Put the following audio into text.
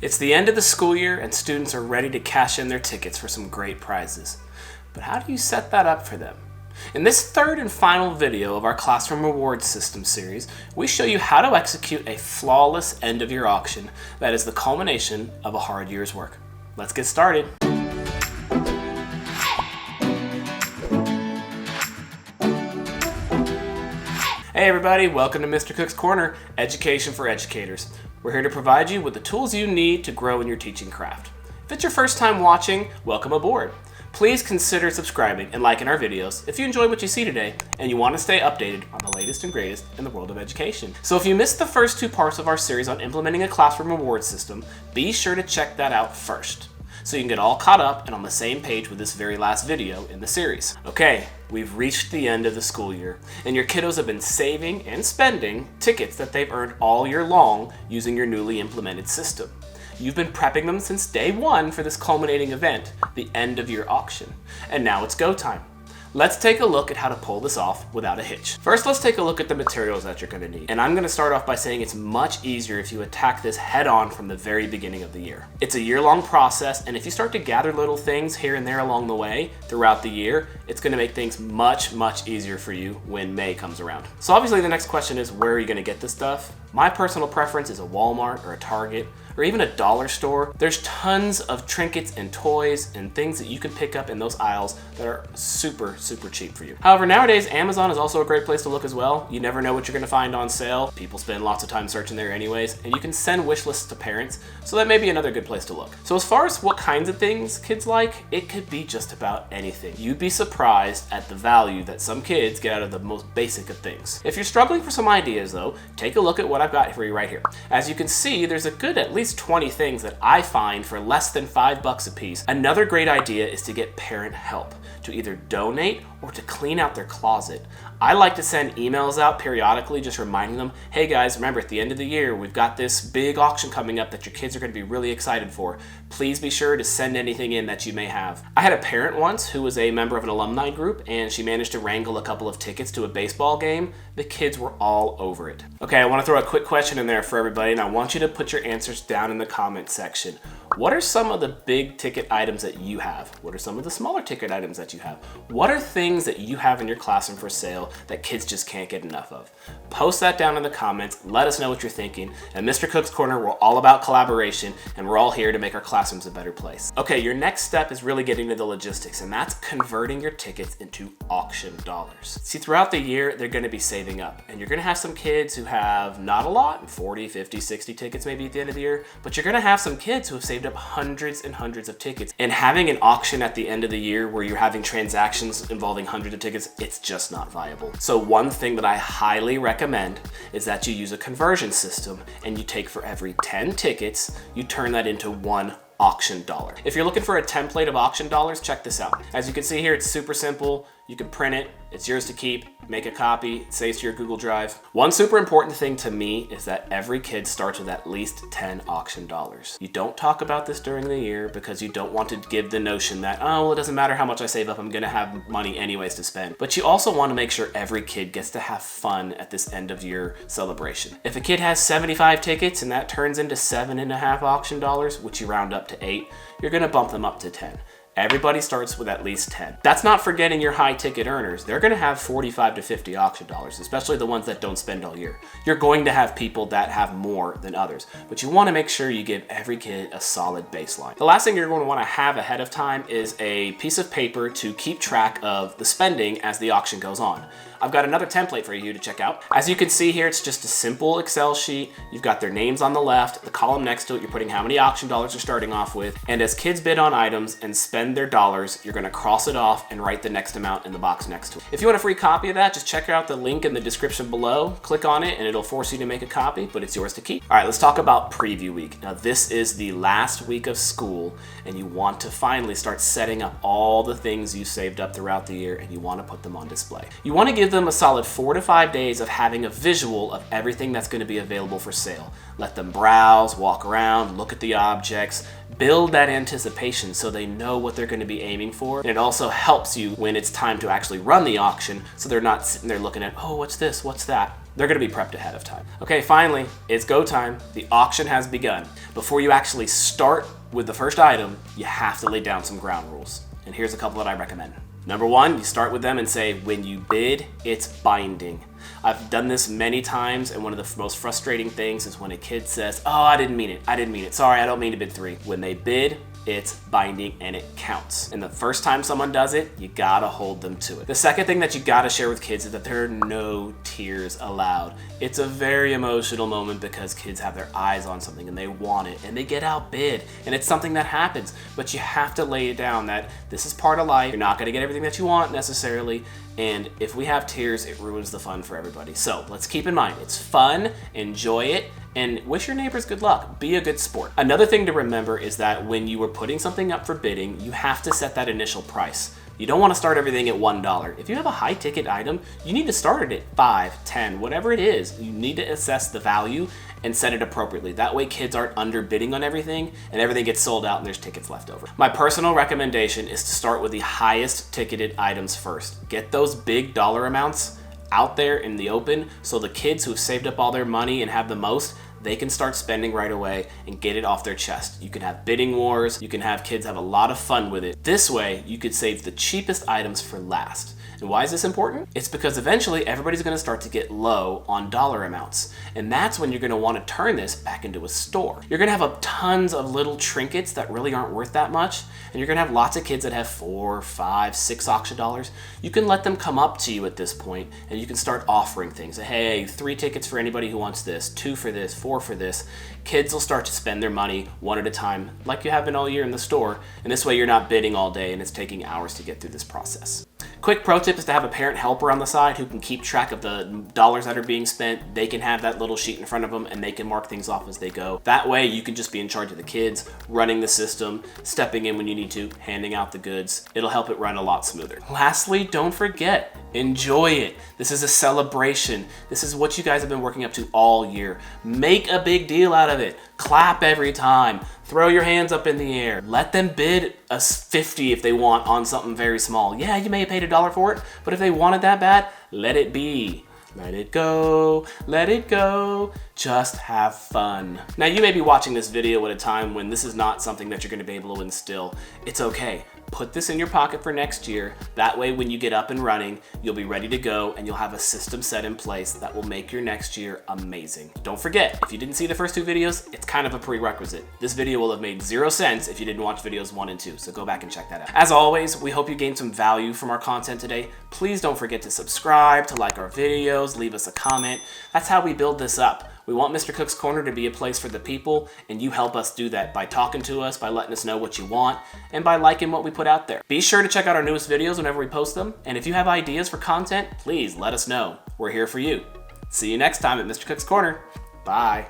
It's the end of the school year and students are ready to cash in their tickets for some great prizes. But how do you set that up for them? In this third and final video of our Classroom Rewards System series, we show you how to execute a flawless end of year auction that is the culmination of a hard year's work. Let's get started. Hey everybody, welcome to Mr. Cook's Corner, Education for Educators. We're here to provide you with the tools you need to grow in your teaching craft. If it's your first time watching, welcome aboard. Please consider subscribing and liking our videos if you enjoy what you see today and you want to stay updated on the latest and greatest in the world of education. So if you missed the first two parts of our series on implementing a classroom reward system, be sure to check that out first, so you can get all caught up and on the same page with this very last video in the series. Okay, we've reached the end of the school year, and your kiddos have been saving and spending tickets that they've earned all year long using your newly implemented system. You've been prepping them since day one for this culminating event, the end of year auction. And now it's go time. Let's take a look at how to pull this off without a hitch. First, let's take a look at the materials that you're going to need. And I'm going to start off by saying it's much easier if you attack this head on from the very beginning of the year. It's a year-long process, and if you start to gather little things here and there along the way throughout the year, it's going to make things much easier for you when May comes around. So obviously the next question is, where are you going to get this stuff? My personal preference is a Walmart or a Target, or even a dollar store. There's tons of trinkets and toys and things that you can pick up in those aisles that are super cheap for you. However, nowadays, Amazon is also a great place to look as well. You never know what you're gonna find on sale. People spend lots of time searching there anyways, and you can send wish lists to parents, so that may be another good place to look. So as far as what kinds of things kids like, it could be just about anything. You'd be surprised at the value that some kids get out of the most basic of things. If you're struggling for some ideas though, take a look at what I've got for you right here. As you can see, there's a good at least 20 things that I find for less than $5 a piece. Another great idea is to get parent help to either donate or to clean out their closet. I like to send emails out periodically just reminding them, hey guys, remember at the end of the year, we've got this big auction coming up that your kids are going to be really excited for. Please be sure to send anything in that you may have. I had a parent once who was a member of an alumni group, and she managed to wrangle a couple of tickets to a baseball game. The kids were all over it. Okay, I want to throw a quick question in there for everybody, and I want you to put your answers down in the comment section. What are some of the big ticket items that you have? What are some of the smaller ticket items that you have? What are things that you have in your classroom for sale that kids just can't get enough of? Post that down in the comments. Let us know what you're thinking. At Mr. Cook's Corner, we're all about collaboration, and we're all here to make our classrooms a better place. Okay, your next step is really getting to the logistics, and that's converting your tickets into auction dollars. See, throughout the year, they're gonna be saving up, and you're gonna have some kids who have not a lot, 40, 50, 60 tickets maybe at the end of the year, but you're gonna have some kids who have saved up hundreds and hundreds of tickets. And having an auction at the end of the year where you're having transactions involving hundreds of tickets, it's just not viable. So one thing that I highly recommend is that you use a conversion system, and you take for every 10 tickets, you turn that into one auction dollar. If you're looking for a template of auction dollars, check this out. As you can see here, it's super simple. You can print it, it's yours to keep, make a copy, it saves to your Google Drive. One super important thing to me is that every kid starts with at least 10 auction dollars. You don't talk about this during the year because you don't want to give the notion that, oh, well, it doesn't matter how much I save up, I'm gonna have money anyways to spend. But you also want to make sure every kid gets to have fun at this end of year celebration. If a kid has 75 tickets and that turns into 7.5 auction dollars, which you round up to 8, you're gonna bump them up to 10. Everybody starts with at least 10. That's not forgetting your high ticket earners. They're gonna have 45 to 50 auction dollars, especially the ones that don't spend all year. You're going to have people that have more than others, but you wanna make sure you give every kid a solid baseline. The last thing you're gonna wanna have ahead of time is a piece of paper to keep track of the spending as the auction goes on. I've got another template for you to check out. As you can see here, it's just a simple Excel sheet. You've got their names on the left, the column next to it, you're putting how many auction dollars you're starting off with, and as kids bid on items and spend their dollars, you're gonna cross it off and write the next amount in the box next to it. If you want a free copy of that, just check out the link in the description below, click on it, and it'll force you to make a copy, but it's yours to keep. All right, let's talk about preview week. Now, this is the last week of school, and you want to finally start setting up all the things you saved up throughout the year, and you wanna put them on display. You wanna give them a solid 4 to 5 days of having a visual of everything that's going to be available for sale. Let them browse, walk around, look at the objects, Build that anticipation so they know what they're going to be aiming for. And it also helps you when it's time to actually run the auction, so they're not sitting there looking at, oh, what's this, what's that? They're going to be prepped ahead of time. Okay, finally, it's go time. The auction has begun. Before you actually start with the first item, you have to lay down some ground rules. And here's a couple that I recommend. Number one, you start with them and say, when you bid, it's binding. I've done this many times, and one of the most frustrating things is when a kid says, oh, I didn't mean it. Sorry, I don't mean to bid 3. When they bid, it's binding and it counts. And the first time someone does it, you gotta hold them to it. The second thing that you gotta share with kids is that there are no tears allowed. It's a very emotional moment because kids have their eyes on something and they want it and they get outbid, and it's something that happens, but you have to lay it down that this is part of life. You're not gonna get everything that you want necessarily, and if we have tears, it ruins the fun for everybody. So let's keep in mind, it's fun, enjoy it, and wish your neighbors good luck. Be a good sport. Another thing to remember is that when you are putting something up for bidding, you have to set that initial price. You don't want to start everything at $1. If you have a high ticket item, you need to start it at 5, 10, whatever it is. You need to assess the value and set it appropriately. That way kids aren't underbidding on everything and everything gets sold out and there's tickets left over. My personal recommendation is to start with the highest ticketed items first. Get those big dollar amounts out there in the open so the kids who have saved up all their money and have the most, they can start spending right away and get it off their chest. You can have bidding wars, you can have kids have a lot of fun with it. This way, you could save the cheapest items for last. And why is this important? It's because eventually everybody's gonna start to get low on dollar amounts. And that's when you're gonna wanna turn this back into a store. You're gonna have tons of little trinkets that really aren't worth that much. And you're gonna have lots of kids that have 4, 5, 6 auction dollars. You can let them come up to you at this point and you can start offering things. Hey, 3 tickets for anybody who wants this, 2 for this, 4 for this. Kids will start to spend their money one at a time like you have been all year in the store. And this way you're not bidding all day and it's taking hours to get through this process. Quick pro tip is to have a parent helper on the side who can keep track of the dollars that are being spent. They can have that little sheet in front of them and they can mark things off as they go. That way you can just be in charge of the kids, running the system, stepping in when you need to, handing out the goods. It'll help it run a lot smoother. Lastly, don't forget, enjoy it. This is a celebration. This is what you guys have been working up to all year. Make a big deal out of it. Clap every time. Throw your hands up in the air. Let them bid a 50 if they want on something very small. Yeah, you may have paid $1 for it, but if they want it that bad, let it be. Let it go, let it go, just have fun. Now you may be watching this video at a time when this is not something that you're gonna be able to instill. It's okay. Put this in your pocket for next year. That way when you get up and running, you'll be ready to go and you'll have a system set in place that will make your next year amazing. Don't forget, if you didn't see the first 2 videos, it's kind of a prerequisite. This video will have made 0 sense if you didn't watch videos 1 and 2, so go back and check that out. As always, we hope you gained some value from our content today. Please don't forget to subscribe, to like our videos, leave us a comment. That's how we build this up. We want Mr. Cook's Corner to be a place for the people, and you help us do that by talking to us, by letting us know what you want, and by liking what we put out there. Be sure to check out our newest videos whenever we post them, and if you have ideas for content, please let us know. We're here for you. See you next time at Mr. Cook's Corner. Bye.